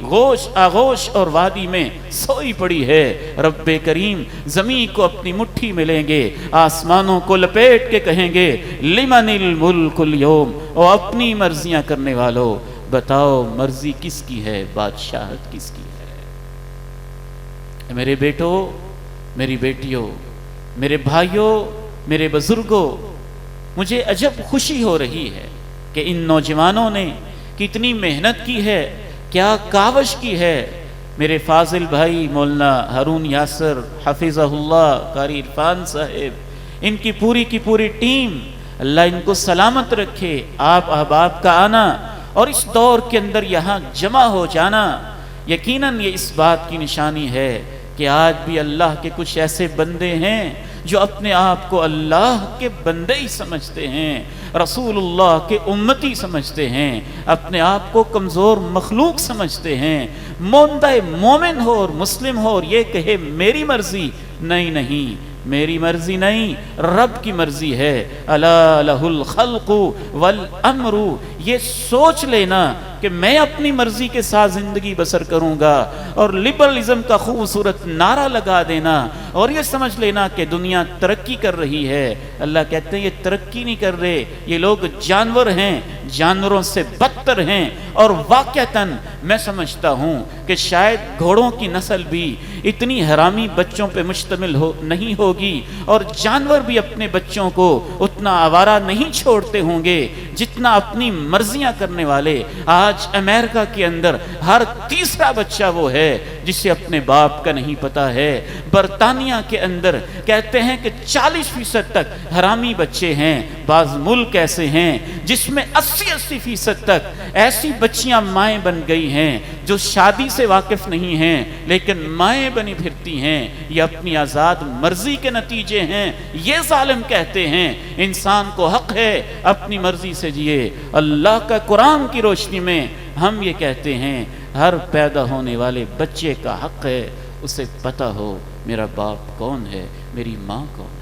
آغوش اور وادی میں سوئی پڑی ہے۔ رب کریم زمین کو اپنی مٹھی میں لیں گے، آسمانوں کو لپیٹ کے کہیں گے لمن الملک اليوم، اور اپنی مرضیاں کرنے والوں بتاؤ مرضی کس کی ہے، بادشاہت کس کی ہے۔ میرے بیٹوں، میری بیٹیوں، میرے بھائیوں، میرے بزرگوں، مجھے عجب خوشی ہو رہی ہے کہ ان نوجوانوں نے کتنی محنت کی ہے، کیا کاوش کی ہے۔ میرے فاضل بھائی مولانا ہارون یاسر حفظہ اللہ، قاری عرفان صاحب، ان کی پوری ٹیم، اللہ ان کو سلامت رکھے۔ آپ احباب کا آنا اور اس دور کے اندر یہاں جمع ہو جانا یقیناً یہ اس بات کی نشانی ہے کہ آج بھی اللہ کے کچھ ایسے بندے ہیں جو اپنے آپ کو اللہ کے بندے ہی سمجھتے ہیں، رسول اللہ کے امتی سمجھتے ہیں، اپنے آپ کو کمزور مخلوق سمجھتے ہیں۔ موندہ مومن ہو اور مسلم ہو اور یہ کہے میری مرضی، نہیں، میری مرضی نہیں، رب کی مرضی ہے۔ الا لہ الخلق والامر، یہ سوچ لینا کہ میں اپنی مرضی کے ساتھ زندگی بسر کروں گا، اور لبرلزم کا خوبصورت نعرہ لگا دینا اور یہ سمجھ لینا کہ دنیا ترقی کر رہی ہے۔ اللہ کہتے ہیں یہ ترقی نہیں کر رہے، یہ لوگ جانور ہیں، جانوروں سے بدتر ہیں، اور واقعتاً میں سمجھتا ہوں کہ شاید گھوڑوں کی نسل بھی اتنی حرامی بچوں پہ مشتمل نہیں ہوگی، اور جانور بھی اپنے بچوں کو اتنا آوارہ نہیں چھوڑتے ہوں گے جتنا اپنی مرضیاں کرنے والے۔ آج امریکہ کے اندر ہر تیسرا بچہ وہ ہے جسے اپنے باپ کا نہیں پتا ہے۔ برطانیہ کے اندر کہتے ہیں کہ 40% تک حرامی بچے ہیں۔ بعض ملک ایسے ہیں جس میں 80% تک ایسی بچیاں مائیں بن گئی ہیں جو شادی سے واقف نہیں ہیں لیکن مائیں بنی پھرتی ہیں۔ یہ اپنی آزاد مرضی کے نتیجے ہیں۔ یہ ظالم کہتے ہیں انسان کو حق ہے اپنی مرضی سے جیے۔ اللہ کا قرآن کی روشنی میں ہم یہ کہتے ہیں ہر پیدا ہونے والے بچے کا حق ہے اسے پتہ ہو میرا باپ کون ہے، میری ماں کون ہے۔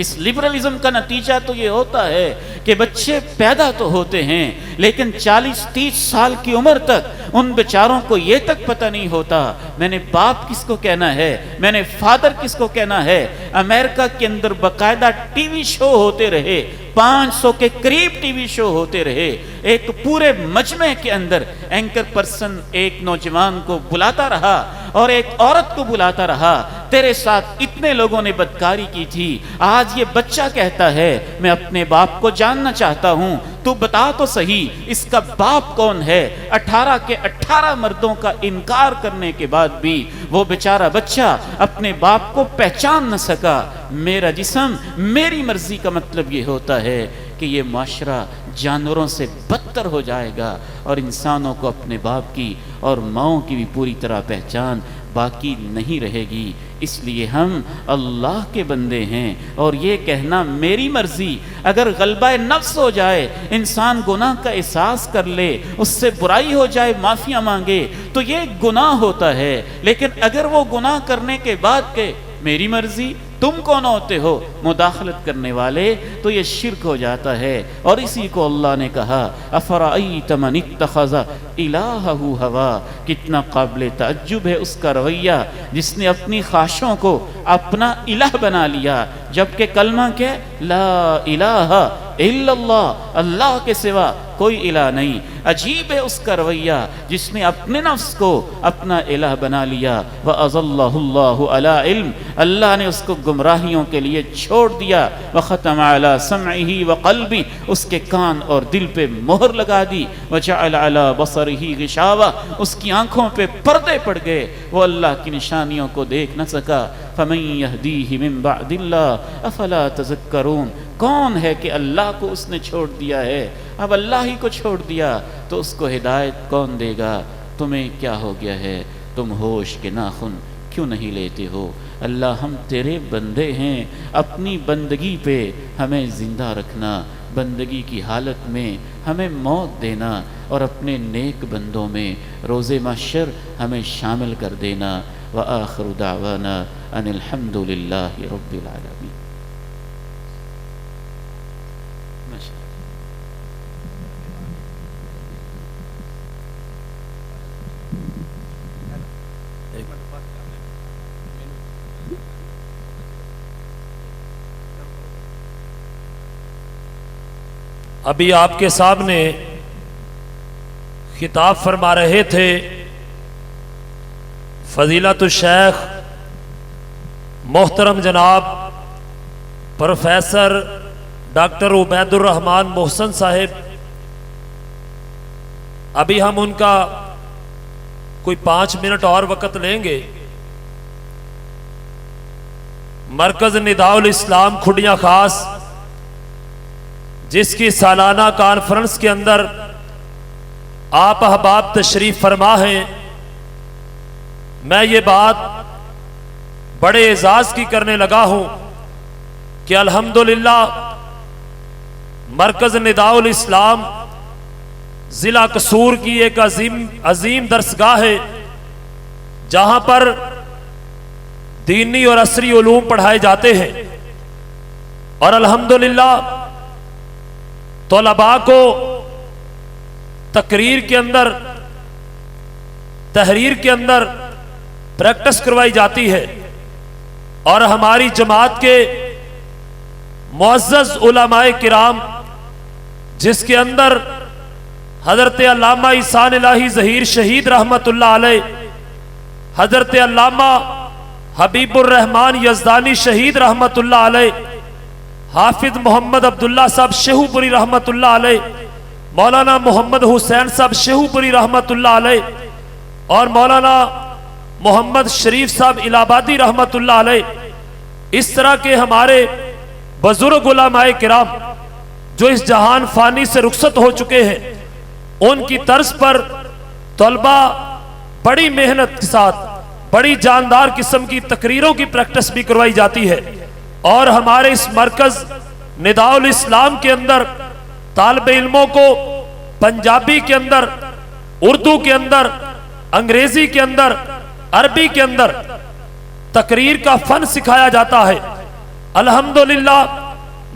اس لبرلزم کا نتیجہ تو یہ ہوتا ہے کہ بچے پیدا تو ہوتے ہیں لیکن 40-30 سال کی عمر تک ان بیچاروں کو یہ تک پتہ نہیں ہوتا میں نے باپ کس کو کہنا ہے، میں نے فادر کس کو کہنا ہے۔ امریکہ کے اندر باقاعدہ ٹی وی شو ہوتے رہے، 500 کے قریب ٹی وی شو ہوتے رہے۔ ایک پورے مجمع کے اندر اینکر پرسن ایک نوجوان کو بلاتا رہا اور ایک عورت کو بلاتا رہا، تیرے ساتھ اتنے لوگوں نے بدکاری کی تھی، آج یہ بچہ کہتا ہے میں اپنے باپ کو جاننا چاہتا ہوں، تو بتا تو صحیح اس کا باپ کون ہے۔ 18 کے 18 مردوں کا انکار کرنے کے بعد بھی وہ بیچارہ بچہ اپنے باپ کو پہچان نہ سکا۔ میرا جسم میری مرضی کا مطلب یہ ہوتا ہے کہ یہ معاشرہ جانوروں سے بدتر ہو جائے گا اور انسانوں کو اپنے باپ کی اور ماؤں کی بھی پوری طرح پہچان باقی نہیں رہے گی۔ اس لیے ہم اللہ کے بندے ہیں، اور یہ کہنا میری مرضی اگر غلبہ نفس ہو جائے، انسان گناہ کا احساس کر لے، اس سے برائی ہو جائے، معافیاں مانگے تو یہ گناہ ہوتا ہے۔ لیکن اگر وہ گناہ کرنے کے بعد کہ میری مرضی تم کون ہوتے ہو مداخلت کرنے والے؟ تو یہ شرک ہو جاتا ہے۔ اور اسی کو اللہ نے کہا افرأیت من اتخذ الہہ ہوا، کتنا قابل تعجب ہے اس کا رویہ جس نے اپنی خواہشوں کو اپنا الہ بنا لیا، جبکہ کلمہ کہ لا الہ الا اللہ، اللہ کے سوا کوئی الہ نہیں۔ عجیب ہے اس کا رویہ جس نے اپنے نفس کو اپنا الہ بنا لیا۔ وَأَضَلَّهُ اللَّهُ عَلَىٰ عِلْمٍ، اللہ نے اس کو گمراہیوں کے لیے چھوڑ دیا۔ وَخَتَمَ عَلَىٰ سَمْعِهِ وَقَلْبِهِ، اس کے کان اور دل پہ مہر لگا دی۔ وَجَعَلَ عَلَىٰ بَصَرِهِ غِشَاوَةً، اس کی آنکھوں پہ پردے پڑ گئے، وہ اللہ کی نشانیوں کو دیکھ نہ سکا۔ فَمَن يَهْدِيهِ مِن بَعْدِ اللَّهِ أَفَلَا تَذَكَّرُونَ، کون ہے کہ اللہ کو اس نے چھوڑ دیا ہے؟ اب اللہ ہی کو چھوڑ دیا تو اس کو ہدایت کون دے گا؟ تمہیں کیا ہو گیا ہے؟ تم ہوش کے ناخن کیوں نہیں لیتے ہو؟ اللہ ہم تیرے بندے ہیں، اپنی بندگی پہ ہمیں زندہ رکھنا، بندگی کی حالت میں ہمیں موت دینا، اور اپنے نیک بندوں میں روز محشر ہمیں شامل کر دینا۔ وآخر دعوانا ان الحمد للہ رب العالمین۔ ابھی آپ کے سامنے خطاب فرما رہے تھے فضیلت الشیخ محترم جناب پروفیسر ڈاکٹر عبید الرحمن محسن صاحب۔ ابھی ہم ان کا کوئی 5 منٹ اور وقت لیں گے۔ مرکز نداء الاسلام کھڈیاں خاص، جس کی سالانہ کانفرنس کے اندر آپ احباب تشریف فرما ہیں، میں یہ بات بڑے اعزاز کی کرنے لگا ہوں کہ الحمدللہ مرکز نداء الاسلام ضلع قصور کی ایک عظیم درسگاہ ہے، جہاں پر دینی اور عصری علوم پڑھائے جاتے ہیں، اور الحمدللہ طلباء کو تقریر کے اندر، تحریر کے اندر پریکٹس کروائی جاتی ہے۔ اور ہماری جماعت کے معزز علماء کرام، جس کے اندر حضرت علامہ احسان الہی ظہیر شہید رحمت اللہ علیہ، حضرت علامہ حبیب الرحمن یزدانی شہید رحمت اللہ علیہ، حافظ محمد عبداللہ صاحب شیہو پوری رحمت اللہ علیہ، مولانا محمد حسین صاحب شیہو پوری رحمت اللہ علیہ، اور مولانا محمد شریف صاحب الہ آبادی رحمت اللہ علیہ، اس طرح کے ہمارے بزرگ علماء کرام جو اس جہان فانی سے رخصت ہو چکے ہیں، ان کی طرز پر طلباء بڑی محنت کے ساتھ بڑی جاندار قسم کی تقریروں کی پریکٹس بھی کروائی جاتی ہے۔ اور ہمارے اس مرکز نداء الاسلام کے اندر طالب علموں کو پنجابی کے اندر، اردو کے اندر، انگریزی کے اندر، عربی کے اندر تقریر کا فن سکھایا جاتا ہے۔ الحمدللہ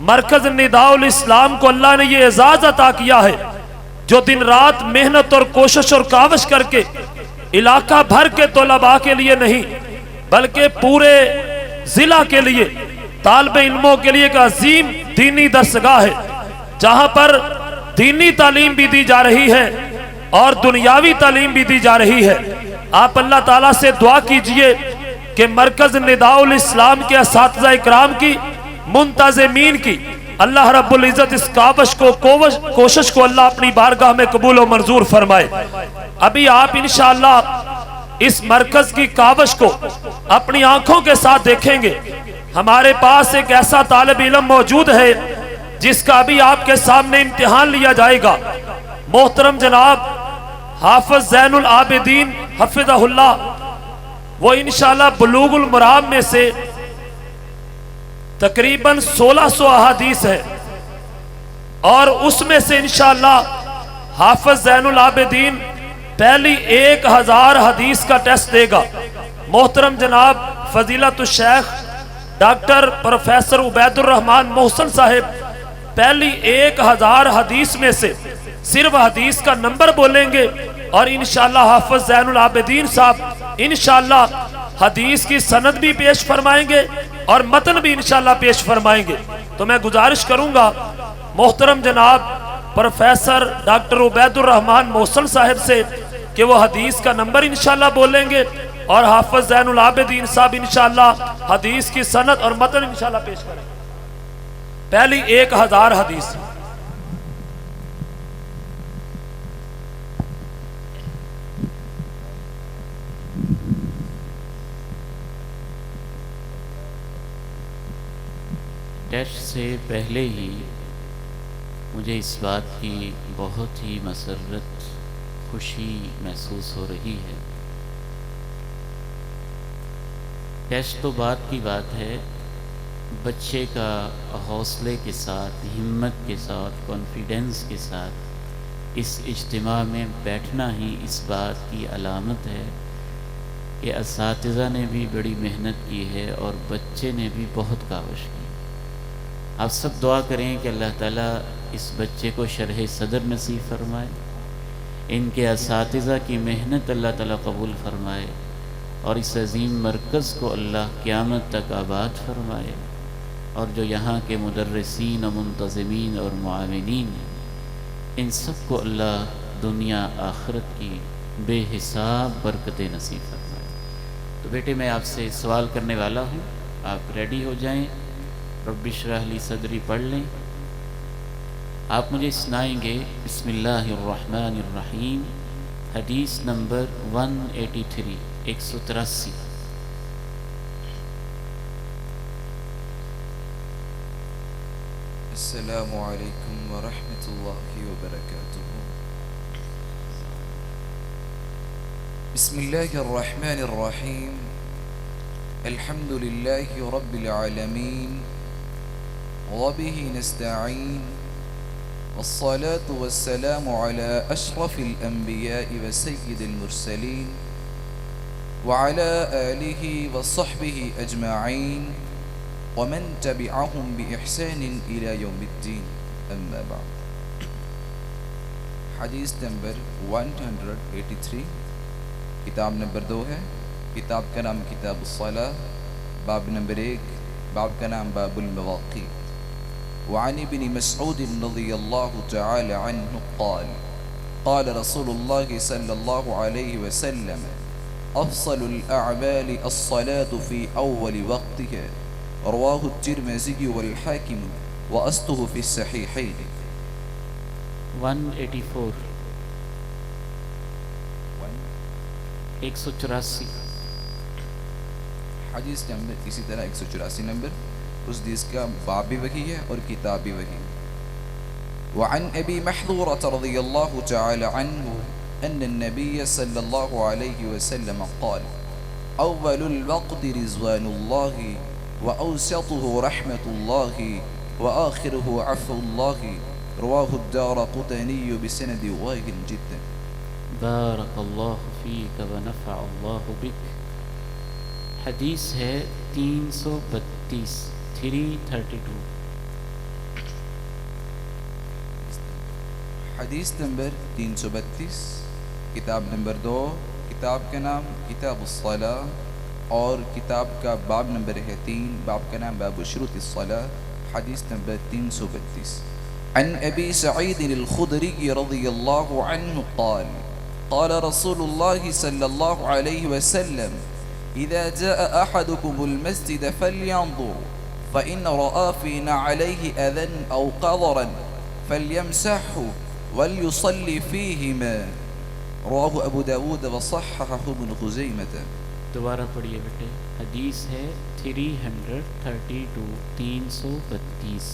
مرکز نداء الاسلام کو اللہ نے یہ اعزاز عطا کیا ہے، جو دن رات محنت اور کوشش اور کاوش کر کے علاقہ بھر کے طلباء کے لیے نہیں بلکہ پورے ضلع کے لیے، طالب علموں کے لیے ایک عظیم دینی درسگاہ ہے، جہاں پر دینی تعلیم بھی دی جا رہی ہے اور دنیاوی تعلیم بھی دی جا رہی ہے۔ آپ اللہ تعالیٰ سے دعا کیجئے کہ مرکز نداء الاسلام کے اساتذہ اکرام کی، منتظمین کی، اللہ رب العزت اس کاوش کو، کوشش کو اللہ اپنی بارگاہ میں قبول و منظور فرمائے۔ ابھی آپ انشاءاللہ اس مرکز کی کاوش کو اپنی آنکھوں کے ساتھ دیکھیں گے۔ ہمارے پاس ایک ایسا طالب علم موجود ہے جس کا ابھی آپ کے سامنے امتحان لیا جائے گا۔ محترم جناب حافظ زین العابدین حفظہ اللہ، وہ انشاءاللہ بلوغ المرام میں سے تقریباً 1600 احادیث ہے، اور اس میں سے انشاءاللہ حافظ زین العابدین پہلی 1000 حدیث کا ٹیسٹ دے گا۔ محترم جناب فضیلت الشیخ ڈاکٹر پروفیسر عبید الرحمان محسن صاحب پہلی 1000 حدیث میں سے صرف حدیث کا نمبر بولیں گے، اور انشاءاللہ حافظ زین العابدین صاحب انشاءاللہ حدیث کی سند بھی پیش فرمائیں گے اور متن بھی انشاءاللہ پیش فرمائیں گے۔ تو میں گزارش کروں گا محترم جناب پروفیسر ڈاکٹر عبید الرحمان محسن صاحب سے کہ وہ حدیث کا نمبر انشاءاللہ بولیں گے، اور حافظ زین العابدین صاحب انشاءاللہ حدیث کی سند اور متن انشاءاللہ پیش کریں گے۔ پہلی 1000 حدیث۔ ٹیسٹ سے پہلے ہی مجھے اس بات کی بہت ہی مسرت خوشی محسوس ہو رہی ہے۔ ٹیسٹ تو بات کی بات ہے، بچے کا حوصلے کے ساتھ، ہمت کے ساتھ، کانفیڈنس کے ساتھ اس اجتماع میں بیٹھنا ہی اس بات کی علامت ہے کہ اساتذہ نے بھی بڑی محنت کی ہے اور بچے نے بھی بہت کاوش کی۔ آپ سب دعا کریں کہ اللہ تعالیٰ اس بچے کو شرح صدر نصیب فرمائے، ان کے اساتذہ کی محنت اللہ تعالیٰ قبول فرمائے، اور اس عظیم مرکز کو اللہ قیامت تک آباد فرمائے، اور جو یہاں کے مدرسین و منتظمین اور معاونین ہیں ان سب کو اللہ دنیا آخرت کی بے حساب برکتیں نصیب فرمائے۔ تو بیٹے میں آپ سے سوال کرنے والا ہوں، آپ ریڈی ہو جائیں، رب اشرح لی صدری پڑھ لیں۔ آپ مجھے سنائیں گے بسم اللہ الرحمن الرحیم، حدیث نمبر 183 183۔ السلام علیکم ورحمۃ اللہ وبرکاتہ۔ بسم اللہ الرحمن الرحیم، الحمد للہ رب العالمین وبہ نستعین، والصلاة والسلام على أشرف الأنبياء وسيد المرسلين وعلى آله وصحبه أجمعين ومن تبعهم بإحسان إلى يوم الدين، أما بعد۔ حدیث نمبر 183، کتاب نمبر 2 ہے، کتاب کا نام کتاب الصلاة، باب نمبر 1، باب کا نام باب المواقیت۔ وعن ابن مسعود رضی اللہ تعالی عنہ قال قال رسول اللہ صلی اللہ علیہ وسلم افضل الاعمال الصلاة في اول وقتها، رواه الترمذی والحاکم واصله في الصحیحین۔ 184 184 حدیث نمبر اسی طرح 184 نمبر، اس حدیث کا باب بھی وہی ہے اور کتاب بھی وہی۔ وعن ابی محذورة رضی اللہ تعالی عنہ ان النبی صلی اللہ علیہ وسلم قال اول الوقت رضوان اللہ واوسطه رحمت اللہ وآخره عفو اللہ، رواہ الدارقطنی بسند واهن جدا۔ بارک اللہ فیک ونفع اللہ بک۔ حدیث ہے 332 332۔ حدیث نمبر 332، کتاب نمبر 2، کتاب کا نام کتاب الصلاة اور کتاب کا باب نمبر ہے 3، باب کا نام باب شروط الصلاة۔ حدیث نمبر 332۔ عن ابی سعید الخدری رضی اللہ عنہ قال قال رسول اللہ صلی اللہ علیہ وسلم اذا جاء احدكم المسجد فلينظر فإن رأى في نعليه أذى أو قذرا فليمسحه وليصلي فيهما، رواه ابو داود وصححه ابن خزیمة۔ دوبارہ پڑھیے بیٹے، حدیث ہے 332 332۔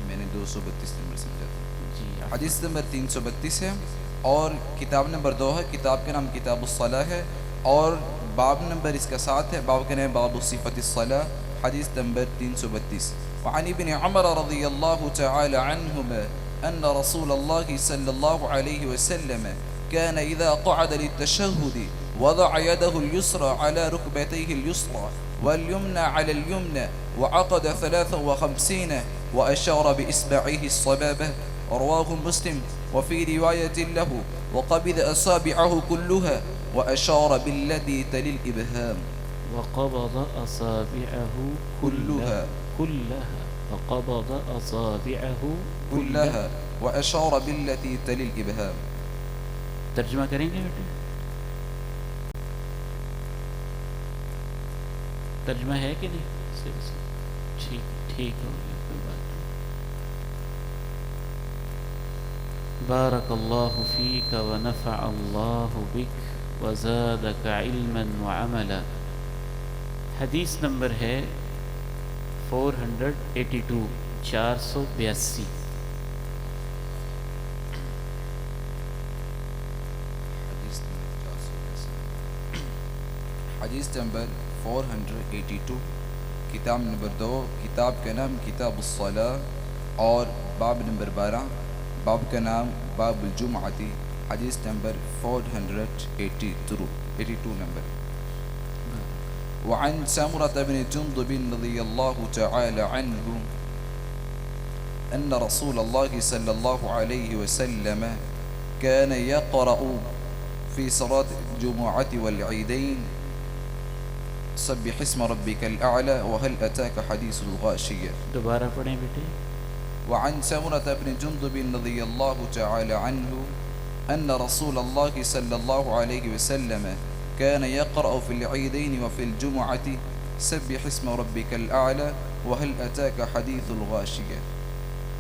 میں نے 232 نمبر سمجھا تھا جی حدیث نمبر 332 ہے، اور کتاب نمبر 2 ہے، کتاب کا نام کتاب الصلاة ہے، اور باب نمبر اس کا 7 ہے، باب کا نام باب صفت الصلاة۔ حدیث نمبر 332۔ وعن ابن عمر رضی اللہ تعالی عنہما ان رسول اللہ صلی اللہ علیہ وسلم كان اذا قعد للتشهد وضع يده اليسرى على ركبتيه اليسرى واليمنى على اليمنى وعقد 53 وأشار بإصبعيه الصبابة. رواه مسلم. وفي رواية له وقبض أصابعه كلها وأشار بالتي تلي الإبهام. وقبض أصابعه كلها وقبض أصابعه كلها وأشار بالتي تلي الإبهام. ترجمہ کریں گے بیٹے؟ ترجمہ ہے کہ نہیں؟ ٹھیک ہو گیا، کوئی بات نہیں. بارک اللہ فیک ونفع اللہ بک وزادک علما وعملا. حدیث نمبر ہے 482 482. حدیث نمبر 482 کتاب نمبر 2. کتاب کا نام کتاب الصلاة اور باب نمبر 12 باب کا نام باب الجمعتی. حدیث نمبر 482 نمبر. وعن سمرة بن جندب رضي الله تعالى عنه أن رسول الله صلى الله عليه وسلم كان يقرأ في صلاة الجمعة والعيدين سبح اسم ربك الأعلى وهل أتاك حديث الغاشية. دوبارہ پڑھیں بیٹے. وعن سمرة بن جندب رضي الله تعالى عنه أن رسول الله صلى الله عليه وسلم كان يقرأ في العيدين وفي الجمعة سبح اسم ربك الأعلى وهل أتاك حديث الغاشية.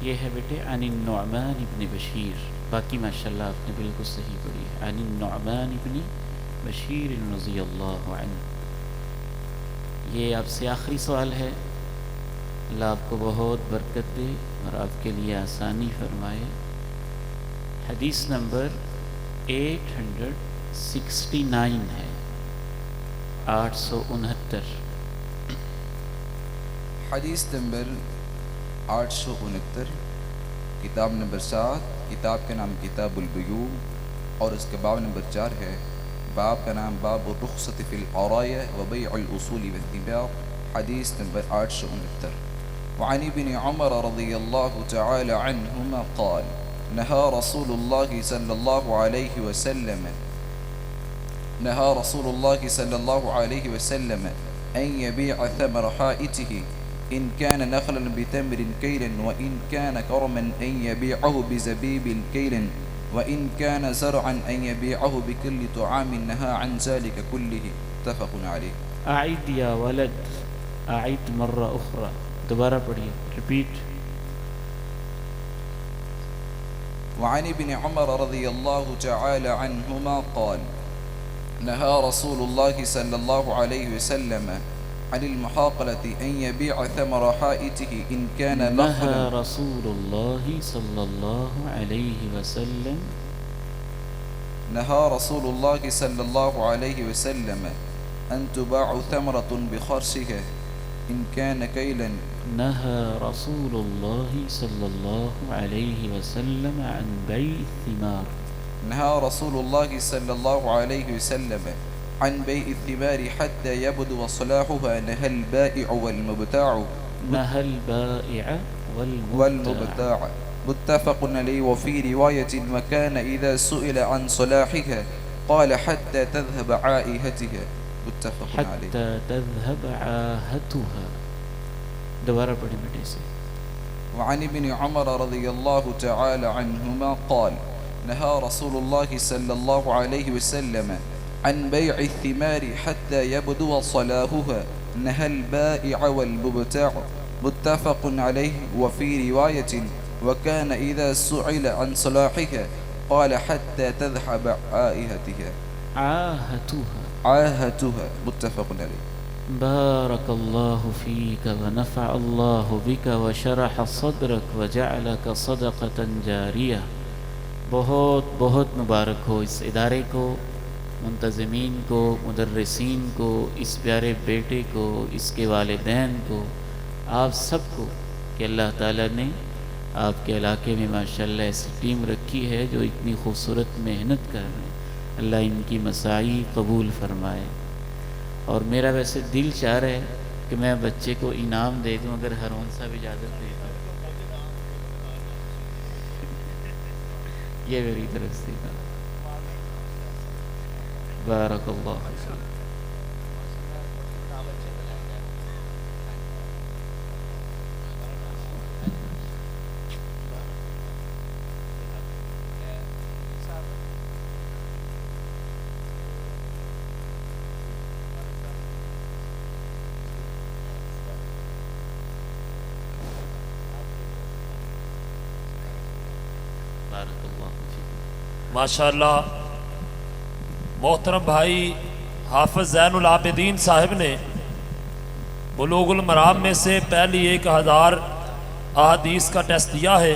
یہ ہے بیٹے عن النعمان ابن بشیر. باقی ماشاءاللہ آپ نے بالکل صحیح پڑھی ہے. عن النعمان ابن بشیر رضی اللہ عنہ. یہ آپ سے آخری سوال ہے. اللہ آپ کو بہت برکت دے اور آپ کے لیے آسانی فرمائے. حدیث نمبر 869 ہے. 869. حدیث نمبر 869 کتاب نمبر 7. کتاب کا نام کتاب البیوع اور اس کے باب نمبر 4 ہے. باب کا نام باب الرخصة في العراية وبيع الأصول والثمار. حدیث نمبر 869. وعن ابن عمر رضي الله تعالى عنهما قال نهى رسول الله صلى الله عليه وسلم أن يبيع ثمر حائته إن كان نخلا بتمر كيلا وإن كان كرما أن يبيعه بزبيب كيلا وإن كان زرعا أن يبيعه بكل طعام. نهى عن ذلك كله. متفق عليه. أعد يا ولد أعد مرة أخرى. دوبارہ پڑھیے. ریپیٹ. وعن ابن عمر رضي الله تعالى عنهما قال نهى رسول الله صلى الله عليه وسلم عن المحاقلة أن يبيع ثمر حائته إن كان نخلا. نهى رسول الله صلى الله عليه وسلم نهى رسول الله صلى الله عليه وسلم أن تباع ثمرة بخرشها إن كان كيلا. نهى رسول الله صلى الله عليه وسلم عن بيع الثمار. نهى رسول الله صلى الله عليه وسلم عن بيع الثمار حتى يبدو صلاحها. نهى البائع والمبتاع. نهى البائع والمبتاع. متفق عليه. وفي رواية وكان إذا سئل عن صلاحها قال حتى تذهب عائهتها. متفق عليه. حتى تذهب عاهتها. دوبارہ پڑھیں بیٹے سے. وعن ابن عمر رضي الله تعالى عنهما قال نهى رسول الله صلى الله عليه وسلم عن بيع الثمار حتى يبدو صلاحها. نهى البائع والمبتاع. متفق عليه. وفي رواية وكان إذا سئل عن صلاحها قال حتى تذهب عائهتها. عاهتها. متفق عليه. بارك الله فيك ونفع الله بك وشرح صدرك وجعلك صدقة جارية. بہت بہت مبارک ہو اس ادارے کو، منتظمین کو، مدرسین کو، اس پیارے بیٹے کو، اس کے والدین کو، آپ سب کو کہ اللہ تعالیٰ نے آپ کے علاقے میں ماشاءاللہ ایسی ٹیم رکھی ہے جو اتنی خوبصورت محنت کر رہے ہیں. اللہ ان کی مساعی قبول فرمائے۔ اور میرا ویسے دل چاہ رہا ہے کہ میں بچے کو انعام دے دوں، اگر ہارون صاحب اجازت دے دوں، یہ میری طرف سے بارک اللہ فیک۔ بارک اللہ فیک۔ ماشاءاللہ محترم بھائی حافظ زین العابدین صاحب نے بلوغ المرام میں سے پہلی 1000 احادیث کا ٹیسٹ دیا ہے۔